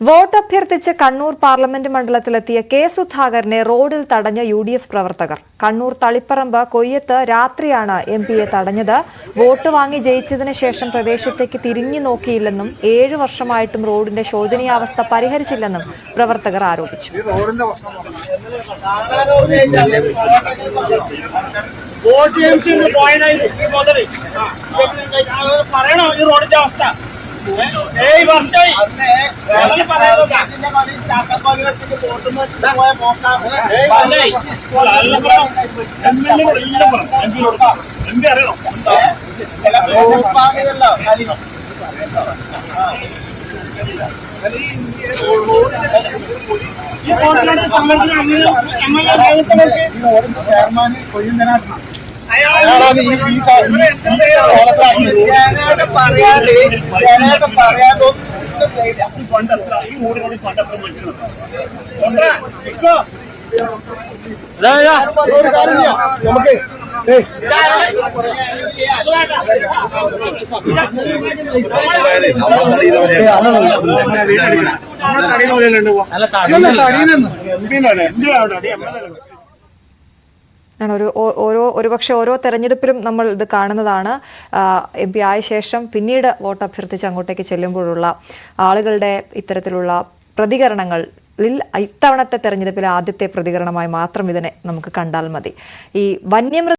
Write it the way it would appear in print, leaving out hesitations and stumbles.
Vote അഭ്യർത്ഥിച്ച് Kannur parliament മണ്ഡലത്തിലെത്തിയ K സുധാകരനെ റോഡിൽ തടഞ്ഞ UDF പ്രവർത്തകർ. കണ്ണൂർ തളിപ്പറമ്പ് കൊയ്യത്ത് രാത്രിയാണ് MP-യെ തടഞ്ഞത്. വോട്ട് വാങ്ങി ജയിച്ചതിന് ശേഷം പ്രദേശത്തേക്ക് തിരിഞ്ഞു നോക്കിയില്ലെന്നും 7 വർഷമായിട്ടും റോഡിന്റെ ശോചനീയാവസ്ഥ പരിഹരിച്ചില്ലെന്നും പ്രവർത്തകർ ആരോപിച്ചു. ഒരുപക്ഷെ ഓരോ തെരഞ്ഞെടുപ്പിലും നമ്മൾ ഇത് കാണുന്നതാണ്. MP ആയ ശേഷം പിന്നീട് വോട്ട് അഭ്യർത്ഥിച്ച് അങ്ങോട്ടേക്ക് ചെല്ലുമ്പോഴുള്ള ആളുകളുടെ ഇത്തരത്തിലുള്ള പ്രതികരണങ്ങളിൽ ഇത്തവണത്തെ തെരഞ്ഞെടുപ്പിലെ ആദ്യത്തെ പ്രതികരണമായി മാത്രം ഇതിനെ നമുക്ക് കണ്ടാൽ മതി. ഈ വന്യമൃഗ